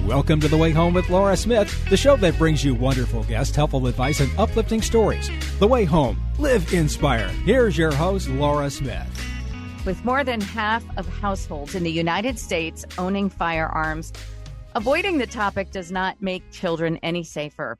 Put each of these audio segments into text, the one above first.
Welcome to The Way Home with Laura Smith, the show that brings you wonderful guests, helpful advice, and uplifting stories. The Way Home. Live inspired. Here's your host, Laura Smith. With more than half of households in the United States owning firearms, avoiding the topic does not make children any safer.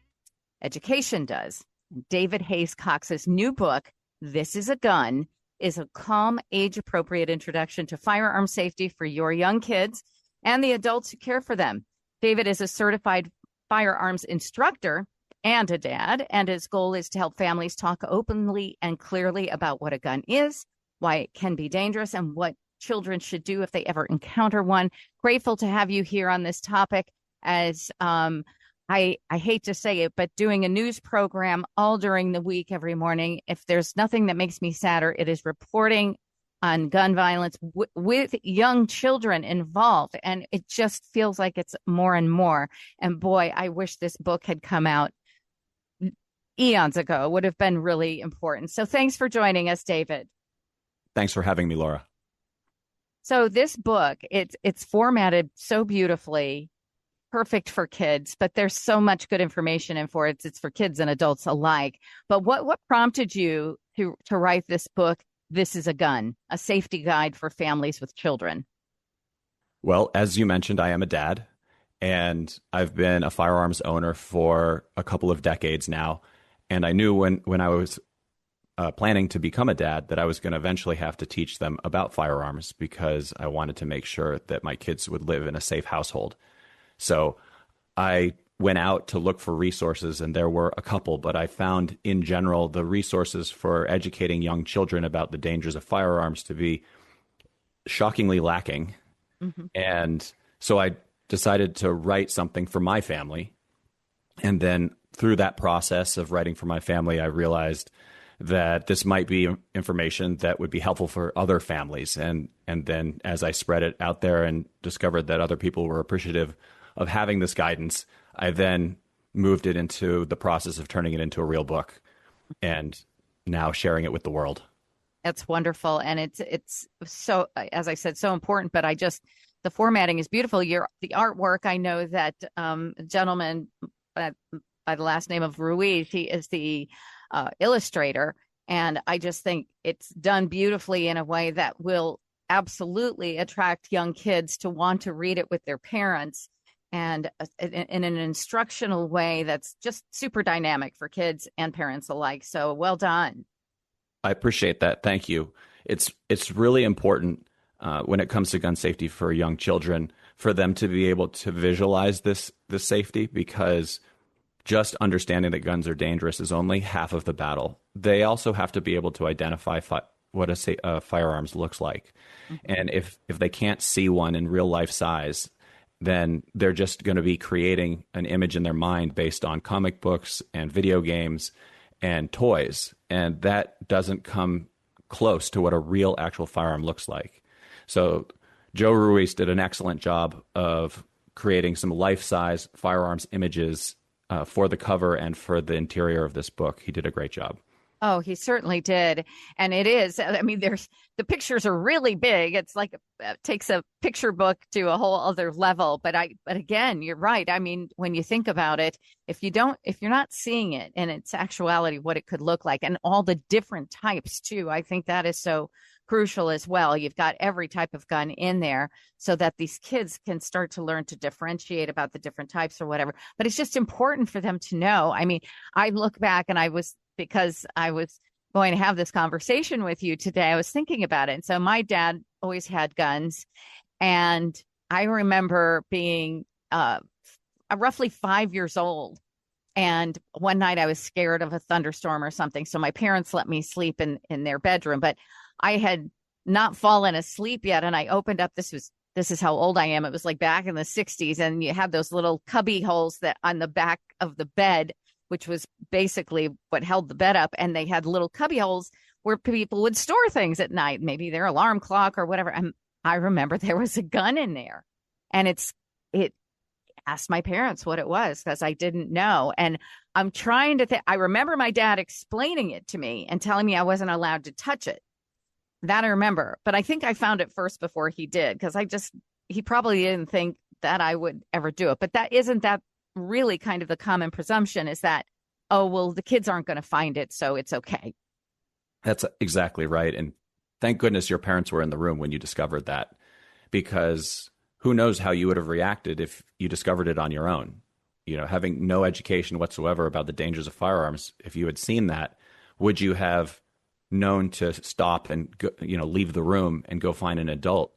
Education does. David Hayes Cox's new book, This is a Gun, is a calm, age-appropriate introduction to firearm safety for your young kids and the adults who care for them. David is a certified firearms instructor and a dad, and his goal is to help families talk openly and clearly about what a gun is, why it can be dangerous, and what children should do if they ever encounter one. Grateful to have you here on this topic, as I hate to say it, but doing a news program all during the week every morning, if there's nothing that makes me sadder, it is reporting on gun violence with young children involved. And it just feels like it's more and more. And boy, I wish this book had come out eons ago. It would have been really important. So thanks for joining us, David. Thanks for having me, Laura. So this book, it's formatted so beautifully, perfect for kids, but there's so much good information in for it. It's for kids and adults alike. But what prompted you to write this book, This is a Gun, a safety guide for families with children? Well, as you mentioned, I am a dad, and I've been a firearms owner for a couple of decades now. And I knew when I was planning to become a dad that I was going to eventually have to teach them about firearms, because I wanted to make sure that my kids would live in a safe household. So I went out to look for resources, and there were a couple, but I found in general the resources for educating young children about the dangers of firearms to be shockingly lacking. Mm-hmm. And so I decided to write something for my family. And then through that process of writing for my family, I realized that this might be information that would be helpful for other families. And then as I spread it out there and discovered that other people were appreciative of having this guidance, I then moved it into the process of turning it into a real book and now sharing it with the world. That's wonderful. And it's so, as I said, so important, but the formatting is beautiful. The artwork, I know that a gentleman by the last name of Ruiz, he is the illustrator. And I just think it's done beautifully in a way that will absolutely attract young kids to want to read it with their parents, and in an instructional way that's just super dynamic for kids and parents alike. So well done. I appreciate that. Thank you. It's really important when it comes to gun safety for young children for them to be able to visualize this safety, because just understanding that guns are dangerous is only half of the battle. They also have to be able to identify what a firearms looks like. Mm-hmm. And if they can't see one in real life size, then they're just going to be creating an image in their mind based on comic books and video games and toys. And that doesn't come close to what a real actual firearm looks like. So Joe Ruiz did an excellent job of creating some life-size firearms images for the cover and for the interior of this book. He did a great job. Oh, he certainly did. And it is, I mean, the pictures are really big. It's like it takes a picture book to a whole other level. But again, you're right. I mean, when you think about it, if you're not seeing it in its actuality, what it could look like, and all the different types too, I think that is so crucial as well. You've got every type of gun in there so that these kids can start to learn to differentiate about the different types or whatever. But it's just important for them to know. I mean, I look back and because I was going to have this conversation with you today, I was thinking about it. And so my dad always had guns. And I remember being roughly 5 years old. And one night I was scared of a thunderstorm or something. So my parents let me sleep in their bedroom. But I had not fallen asleep yet. And I opened up, this is how old I am. It was like back in the 60s. And you had those little cubby holes that on the back of the bed, which was basically what held the bed up. And they had little cubby holes where people would store things at night, maybe their alarm clock or whatever. And I remember there was a gun in there. And it asked my parents what it was, because I didn't know. And I'm trying to think. I remember my dad explaining it to me and telling me I wasn't allowed to touch it. That I remember. But I think I found it first before he did, because he probably didn't think that I would ever do it. But that really kind of the common presumption is that, oh, well, the kids aren't going to find it, so it's okay. That's exactly right. And thank goodness your parents were in the room when you discovered that, because who knows how you would have reacted if you discovered it on your own. Having no education whatsoever about the dangers of firearms, if you had seen that, would you have known to stop and go, leave the room and go find an adult?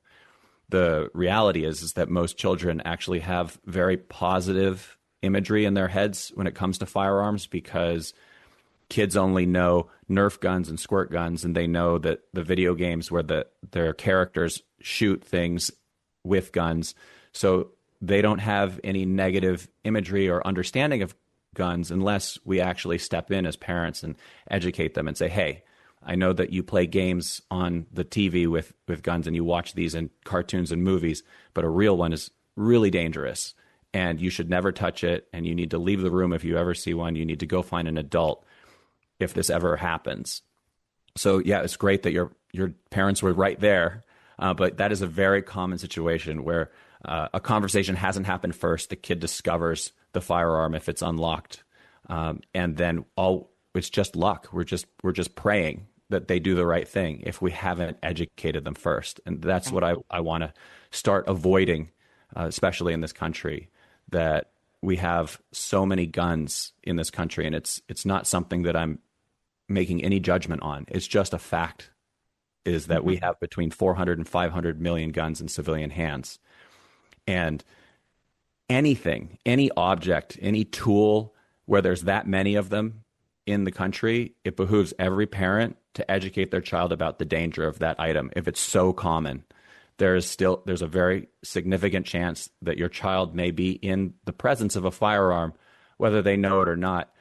The reality is that most children actually have very positive imagery in their heads when it comes to firearms, because kids only know Nerf guns and squirt guns, and they know that the video games where their characters shoot things with guns. So they don't have any negative imagery or understanding of guns unless we actually step in as parents and educate them and say, hey, I know that you play games on the TV with guns and you watch these in cartoons and movies, but a real one is really dangerous and you should never touch it, and you need to leave the room if you ever see one. You need to go find an adult if this ever happens. So yeah, it's great that your parents were right there, but that is a very common situation where a conversation hasn't happened first. The kid discovers the firearm if it's unlocked, and then it's just luck. We're just praying that they do the right thing if we haven't educated them first. And that's what I want to start avoiding, especially in this country, that we have so many guns in this country, and it's not something that I'm making any judgment on. It's just a fact, is that we have between 400 and 500 million guns in civilian hands. And anything, any object, any tool where there's that many of them in the country, it behooves every parent to educate their child about the danger of that item. If it's so common, there's a very significant chance that your child may be in the presence of a firearm, whether they know it or not,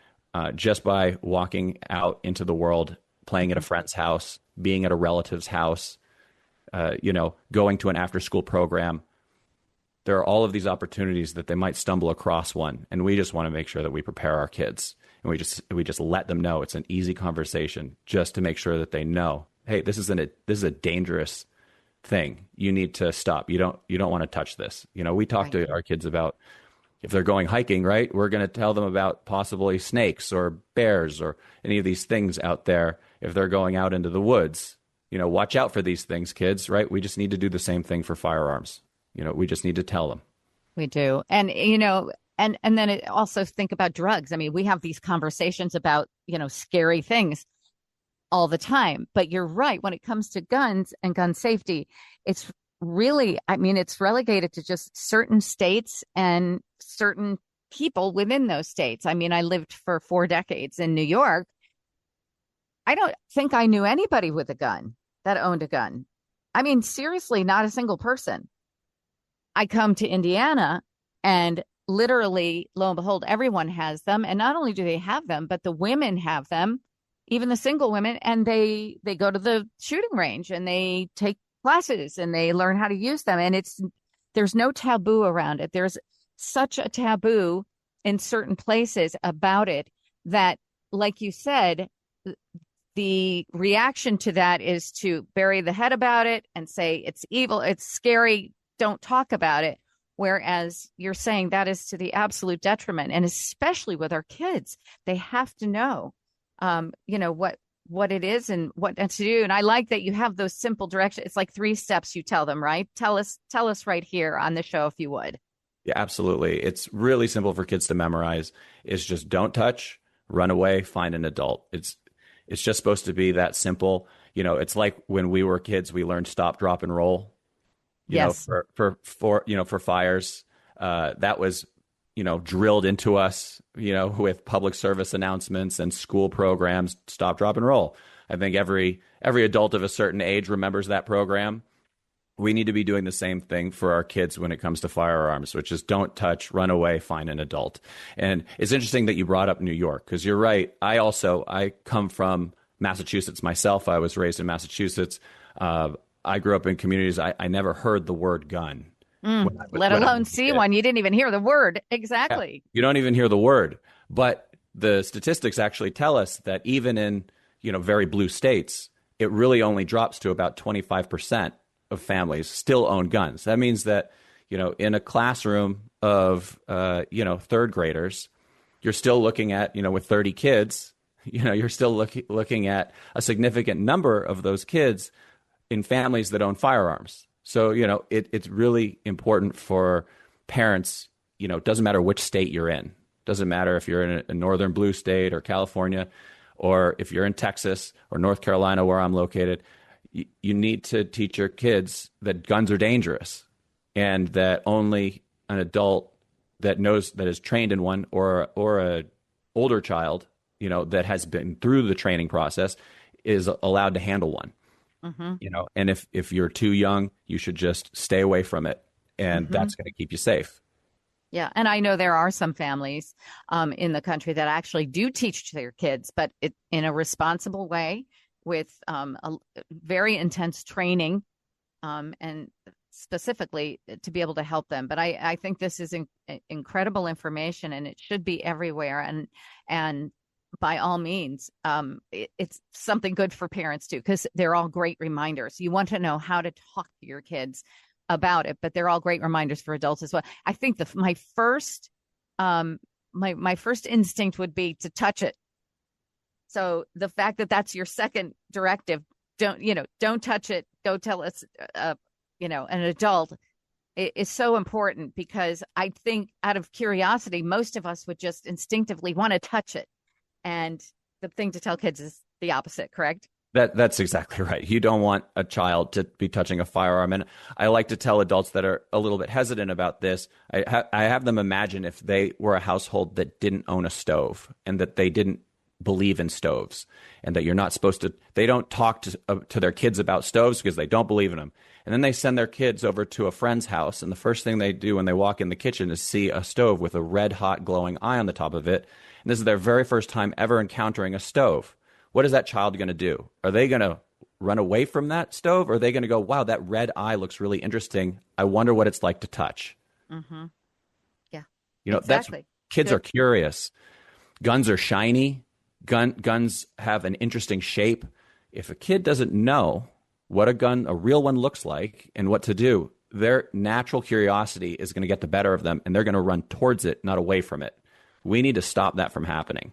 just by walking out into the world, playing at a friend's house, being at a relative's house, going to an after-school program. There are all of these opportunities that they might stumble across one, and we just want to make sure that we prepare our kids, and we just let them know it's an easy conversation, just to make sure that they know, hey, this is a dangerous thing. You need to stop. You don't want to touch this. We talk to our kids about, if they're going hiking, right? We're going to tell them about possibly snakes or bears or any of these things out there. If they're going out into the woods, watch out for these things, kids, right? We just need to do the same thing for firearms. We just need to tell them. We do. And, and then also think about drugs. I mean, we have these conversations about, scary things all the time, but you're right. When it comes to guns and gun safety, it's really, it's relegated to just certain states and certain people within those states. I lived for 4 decades in New York. I don't think I knew anybody with a gun that owned a gun. Seriously, not a single person. I come to Indiana and literally, lo and behold, everyone has them. And not only do they have them, but the women have them, even the single women, and they go to the shooting range and they take classes and they learn how to use them. And there's no taboo around it. There's such a taboo in certain places about it that, like you said, the reaction to that is to bury the head about it and say it's evil, it's scary, don't talk about it. Whereas you're saying that is to the absolute detriment. And especially with our kids, they have to know, what it is and what to do. And I like that you have those simple directions. It's like 3 steps you tell them, right? Tell us right here on the show, if you would. Yeah, absolutely. It's really simple for kids to memorize. It's just don't touch, run away, find an adult. It's just supposed to be that simple. It's like when we were kids, we learned stop, drop, and roll. Yes. For fires, that was, drilled into us, with public service announcements and school programs, stop, drop, and roll. I think every adult of a certain age remembers that program. We need to be doing the same thing for our kids when it comes to firearms, which is don't touch, run away, find an adult. And it's interesting that you brought up New York, because you're right. I come from Massachusetts myself. I was raised in Massachusetts. I grew up in communities. I never heard the word gun. Let alone see one. You didn't even hear the word. Exactly. Yeah, you don't even hear the word. But the statistics actually tell us that even in, very blue states, it really only drops to about 25% of families still own guns. That means that, in a classroom of, third graders, you're still looking at, with 30 kids, you're still looking at a significant number of those kids in families that own firearms. So, it's really important for parents, it doesn't matter which state you're in. Doesn't matter if you're in a northern blue state or California, or if you're in Texas or North Carolina, where I'm located. You need to teach your kids that guns are dangerous, and that only an adult that is trained in one, or a older child, that has been through the training process, is allowed to handle one. And if you're too young, you should just stay away from it, and that's going to keep you safe. Yeah. And I know there are some families in the country that actually do teach their kids, but in a responsible way, with a very intense training, and specifically to be able to help them. But I think this is incredible information, and it should be everywhere. And by all means, it's something good for parents too, because they're all great reminders. You want to know how to talk to your kids about it, but they're all great reminders for adults as well. I think my first instinct would be to touch it. So the fact that that's your second directive, don't touch it. Go tell us, an adult, is so important, because I think out of curiosity, most of us would just instinctively want to touch it. And the thing to tell kids is the opposite, correct? That's exactly right. You don't want a child to be touching a firearm. And I like to tell adults that are a little bit hesitant about this, I have them imagine if they were a household that didn't own a stove, and that they didn't believe in stoves, and that you're not supposed to, they don't talk to their kids about stoves because they don't believe in them. And then they send their kids over to a friend's house, and the first thing they do when they walk in the kitchen is see a stove with a red hot glowing eye on the top of it. And this is their very first time ever encountering a stove. What is that child going to do? Are they going to run away from that stove? Or are they going to go, wow, that red eye looks really interesting. I wonder what it's like to touch. Mm-hmm. Yeah, exactly. Kids are curious. Guns are shiny. Guns have an interesting shape. If a kid doesn't know what a real one looks like, and what to do, their natural curiosity is going to get the better of them, and they're going to run towards it, not away from it. We need to stop that from happening.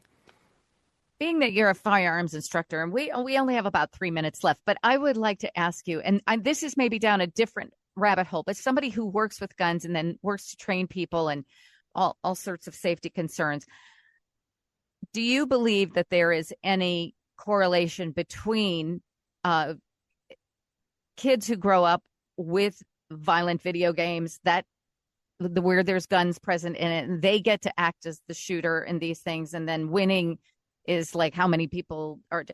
Being that you're a firearms instructor, and we only have about 3 minutes left, but I would like to ask you, and this is maybe down a different rabbit hole, but somebody who works with guns and then works to train people and all sorts of safety concerns. Do you believe that there is any correlation between kids who grow up with violent video games, where there's guns present in it, and they get to act as the shooter in these things, and then winning is like how many people are?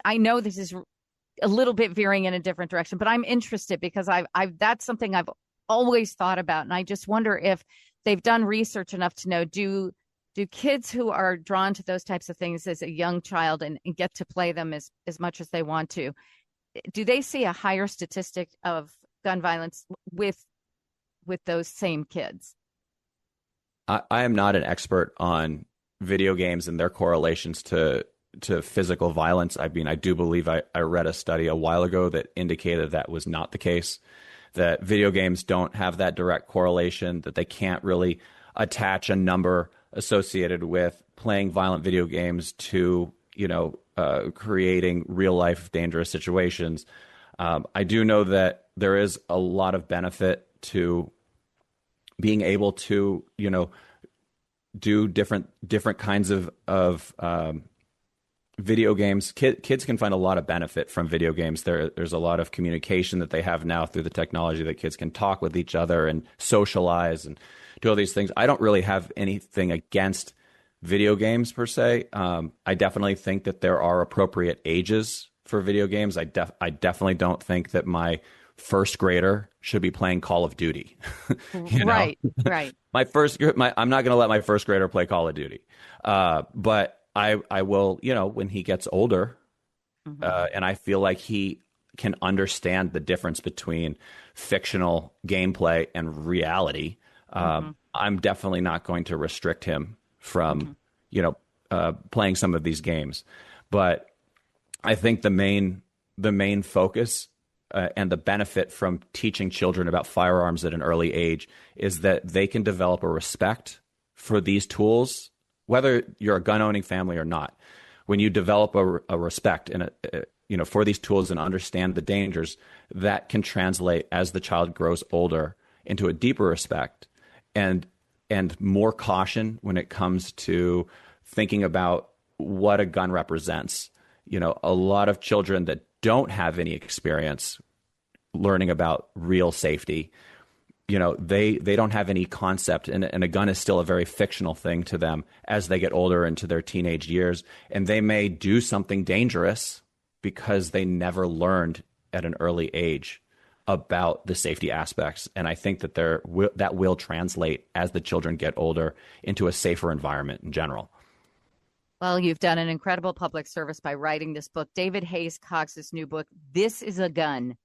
I know this is a little bit veering in a different direction, but I'm interested, because that's something I've always thought about, and I just wonder if they've done research enough to know, do kids who are drawn to those types of things as a young child and get to play them as much as they want to, do they see a higher statistic of gun violence with those same kids? I am not an expert on video games and their correlations to physical violence. I mean, I do believe I read a study a while ago that indicated that was not the case, that video games don't have that direct correlation, that they can't really attach a number associated with playing violent video games to, creating real life dangerous situations. I do know that there is a lot of benefit to being able to, do different kinds of video games. Kids can find a lot of benefit from video games. There's a lot of communication that they have now through the technology, that kids can talk with each other and socialize and do all these things. I don't really have anything against video games per se. I definitely think that there are appropriate ages for video games. I definitely don't think that my first grader should be playing Call of Duty. Right. I'm not going to let my first grader play Call of Duty. But I will, when he gets older, and I feel like he can understand the difference between fictional gameplay and reality. I'm definitely not going to restrict him from, playing some of these games. But I think the main focus and the benefit from teaching children about firearms at an early age is that they can develop a respect for these tools, whether you're a gun-owning family or not. When you develop a respect and for these tools and understand the dangers, that can translate as the child grows older into a deeper respect and more caution when it comes to thinking about what a gun represents. A lot of children that don't have any experience learning about real safety, they don't have any concept, and a gun is still a very fictional thing to them as they get older into their teenage years, and they may do something dangerous because they never learned at an early age about the safety aspects. And I think that that will translate as the children get older into a safer environment in general. Well, you've done an incredible public service by writing this book. David Hayes Cox's new book, This is a Gun,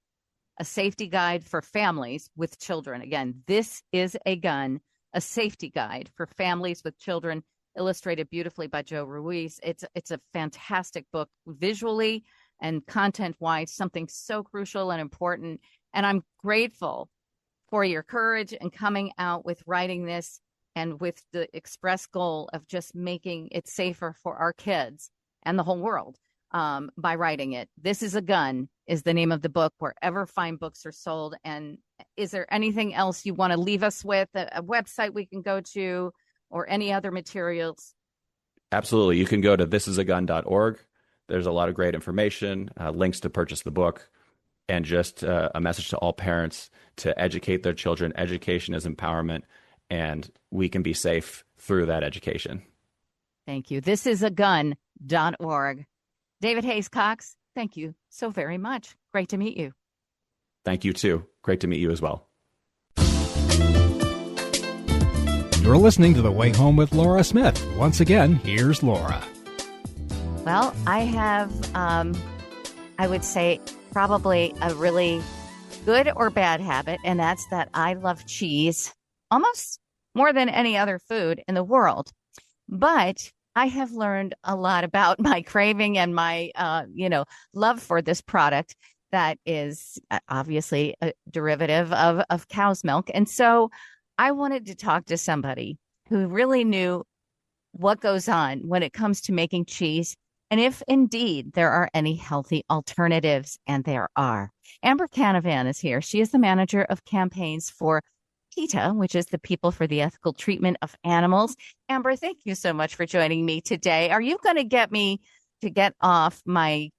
a safety guide for families with children. Again, This is a Gun, a safety guide for families with children, illustrated beautifully by Joe Ruiz. It's a fantastic book, visually and content-wise, something so crucial and important. And I'm grateful for your courage and coming out with writing this, and with the express goal of just making it safer for our kids and the whole world by writing it. This is a Gun is the name of the book, wherever fine books are sold. And is there anything else you want to leave us with, a website we can go to, or any other materials? Absolutely. You can go to thisisagun.org. There's a lot of great information, links to purchase the book, and just a message to all parents to educate their children. Education is empowerment, and we can be safe through that education. Thank you. Thisisagun.org. David Hayes Cox, thank you so very much. Great to meet you. Thank you, too. Great to meet you as well. You're listening to The Way Home with Laura Smith. Once again, here's Laura. Well, I have, I would say, probably a really good or bad habit, and that's that I love cheese almost more than any other food in the world. But I have learned a lot about my craving and my, love for this product that is obviously a derivative of cow's milk. And so I wanted to talk to somebody who really knew what goes on when it comes to making cheese, and if indeed there are any healthy alternatives, and there are. Amber Canavan is here. She is the manager of campaigns for PETA, which is the People for the Ethical Treatment of Animals. Amber, thank you so much for joining me today. Are you going to get me to get off my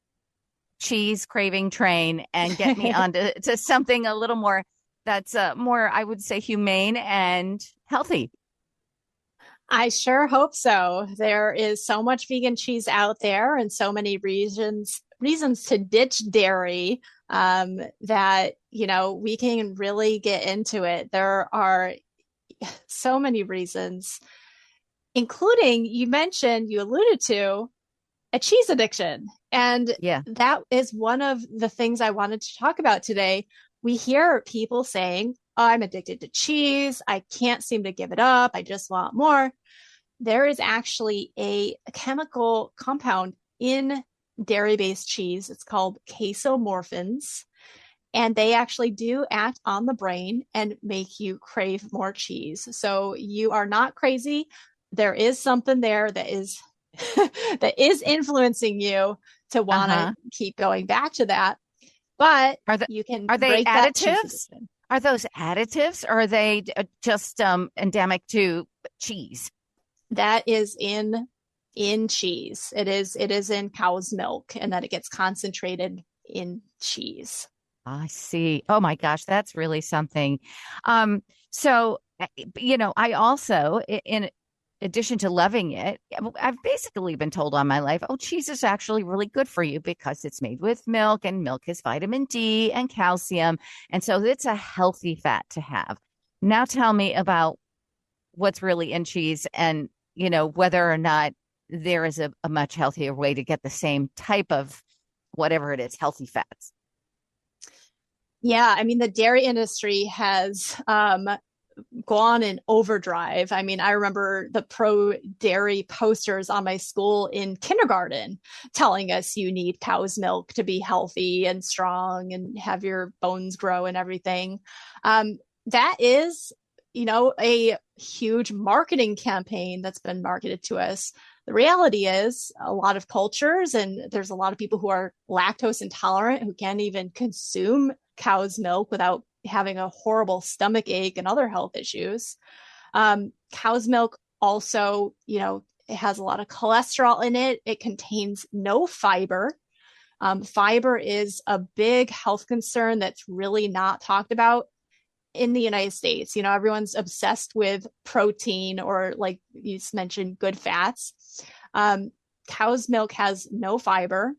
cheese craving train and get me onto to something a little more that's more, I would say, humane and healthy? I sure hope so. There is so much vegan cheese out there, and so many reasons to ditch dairy that, we can really get into it. There are so many reasons, including you alluded to a cheese addiction. And that is one of the things I wanted to talk about today. We hear people saying, oh, I'm addicted to cheese. I can't seem to give it up. I just want more. There is actually a chemical compound in dairy-based cheese. It's called casomorphins, and they actually do act on the brain and make you crave more cheese. So you are not crazy. There is something there that is that is influencing you to want to keep going back to that. But are they additives? Are those additives, or are they just endemic to cheese? That is in cheese. It is in cow's milk, and then it gets concentrated in cheese. I see. Oh my gosh, that's really something. So, I also, in addition to loving it, I've basically been told all my life, oh, cheese is actually really good for you because it's made with milk, and milk is vitamin D and calcium. And so it's a healthy fat to have. Now tell me about what's really in cheese, and, whether or not there is a much healthier way to get the same type of whatever it is, healthy fats. Yeah, I mean, the dairy industry has gone in overdrive. I mean, I remember the pro dairy posters on my school in kindergarten telling us you need cow's milk to be healthy and strong and have your bones grow and everything. That is, a huge marketing campaign that's been marketed to us. The reality is a lot of cultures, and there's a lot of people who are lactose intolerant who can't even consume cow's milk without having a horrible stomach ache and other health issues. Cow's milk also, it has a lot of cholesterol in it. It contains no fiber. Fiber is a big health concern that's really not talked about in the United States. Everyone's obsessed with protein or, like you mentioned, good fats. Cow's milk has no fiber.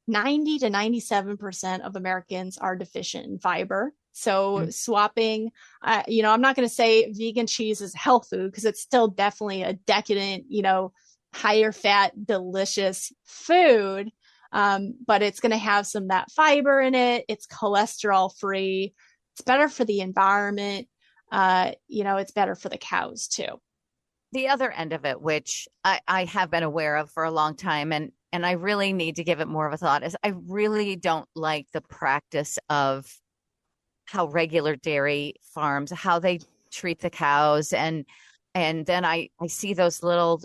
90 to 97% of Americans are deficient in fiber. So swapping, I'm not going to say vegan cheese is health food, because it's still definitely a decadent, higher fat, delicious food. But it's going to have some of that fiber in it. It's cholesterol free. It's better for the environment. It's better for the cows too. The other end of it, which I have been aware of for a long time, and I really need to give it more of a thought, is I really don't like the practice of how regular dairy farms, how they treat the cows. And then I see those little,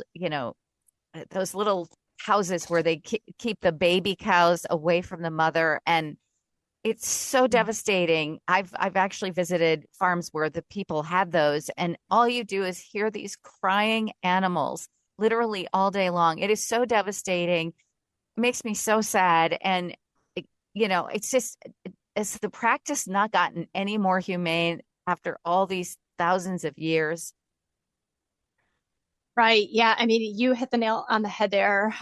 those little houses where they keep the baby cows away from the mother. And it's so devastating. I've actually visited farms where the people had those, and all you do is hear these crying animals literally all day long. It is so devastating. It makes me so sad. And, it's just, has the practice not gotten any more humane after all these thousands of years? Right. Yeah. I mean, you hit the nail on the head there.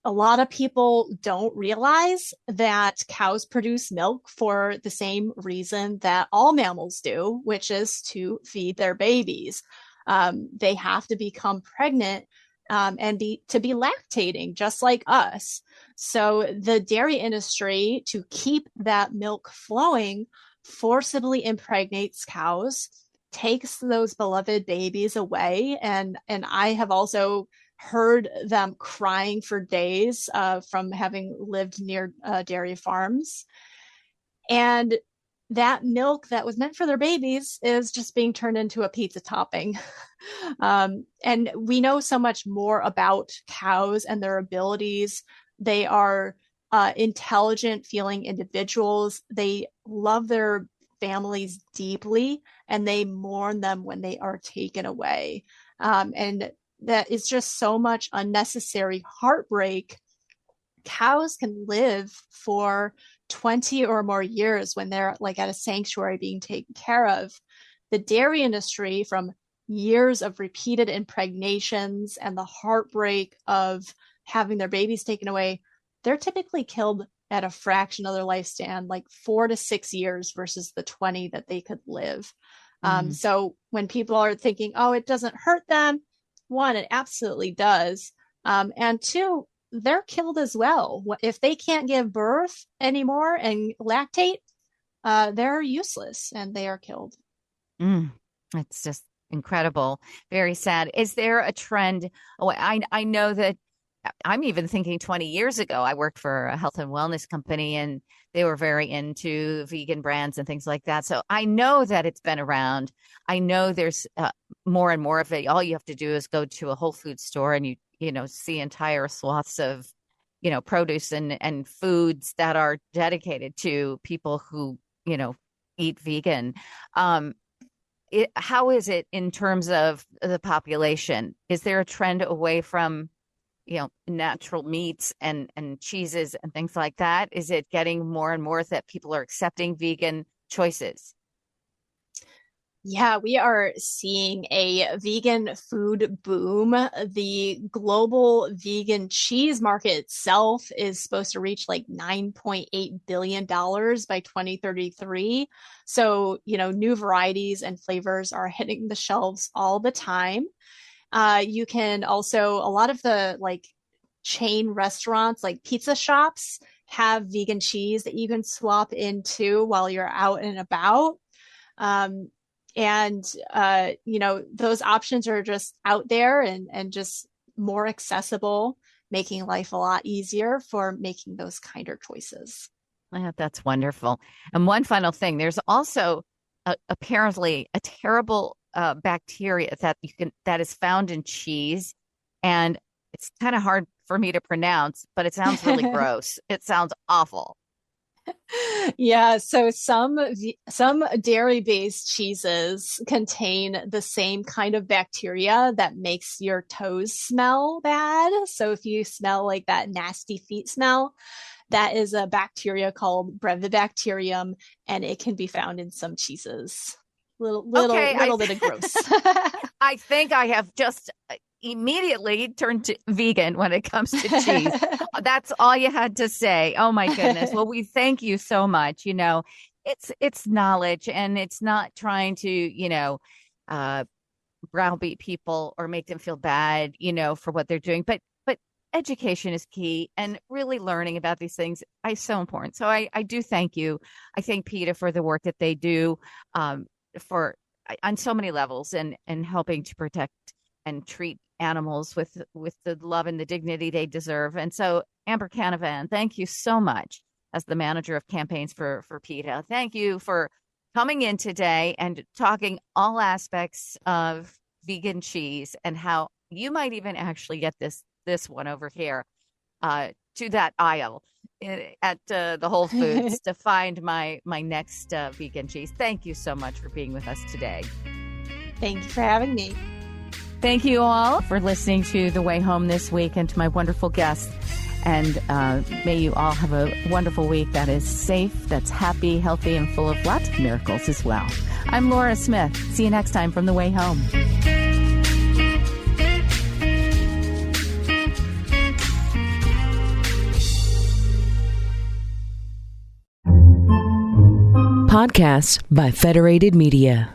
A lot of people don't realize that cows produce milk for the same reason that all mammals do, which is to feed their babies. They have to become pregnant and be lactating, just like us. So the dairy industry, to keep that milk flowing, forcibly impregnates cows, takes those beloved babies away. And I have also heard them crying for days from having lived near dairy farms. And that milk that was meant for their babies is just being turned into a pizza topping. And we know so much more about cows and their abilities. They are intelligent feeling individuals. They love their families deeply, and they mourn them when they are taken away. And that is just so much unnecessary heartbreak. Cows can live for 20 or more years when they're like at a sanctuary being taken care of. The dairy industry, from years of repeated impregnations and the heartbreak of having their babies taken away, they're typically killed at a fraction of their lifespan, like 4 to 6 years versus the 20 that they could live. So when people are thinking, oh, it doesn't hurt them, one, it absolutely does. And two, they're killed as well. If they can't give birth anymore and lactate, they're useless and they are killed. It's just incredible. Very sad. Is there a trend? Oh, I know that I'm even thinking 20 years ago, I worked for a health and wellness company, and they were very into vegan brands and things like that. So I know that it's been around. I know there's more and more of it. All you have to do is go to a Whole Foods store and you see entire swaths of, produce and foods that are dedicated to people who, eat vegan. How is it in terms of the population? Is there a trend away from natural meats and cheeses and things like that? Is it getting more and more that people are accepting vegan choices? Yeah, we are seeing a vegan food boom. The global vegan cheese market itself is supposed to reach like $9.8 billion by 2033. So, new varieties and flavors are hitting the shelves all the time. You can also, a lot of the chain restaurants, like pizza shops, have vegan cheese that you can swap into while you're out and about. And, those options are just out there and just more accessible, making life a lot easier for making those kinder choices. That's wonderful. And one final thing, there's also apparently a terrible bacteria that is found in cheese. And it's kind of hard for me to pronounce, but it sounds really gross. It sounds awful. Yeah, so some dairy-based cheeses contain the same kind of bacteria that makes your toes smell bad. So if you smell like that nasty feet smell, that is a bacteria called Brevibacterium, and it can be found in some cheeses. Little bit of gross. I think I have just immediately turned to vegan when it comes to cheese. That's all you had to say. Oh my goodness. Well, we thank you so much. It's knowledge, and it's not trying to, browbeat people or make them feel bad, for what they're doing. But education is key, and really learning about these things is so important. So I do thank you. I thank PETA for the work that they do on so many levels and helping to protect and treat animals with the love and the dignity they deserve. And so, Amber Canavan, thank you so much as the manager of campaigns for PETA. Thank you for coming in today and talking all aspects of vegan cheese and how you might even actually get this one over here to that aisle at the Whole Foods to find my next vegan cheese. Thank you so much for being with us today. Thank you for having me. Thank you all for listening to The Way Home this week, and to my wonderful guests. And may you all have a wonderful week that is safe, that's happy, healthy, and full of lots of miracles as well. I'm Laura Smith. See you next time from The Way Home. Podcasts by Federated Media.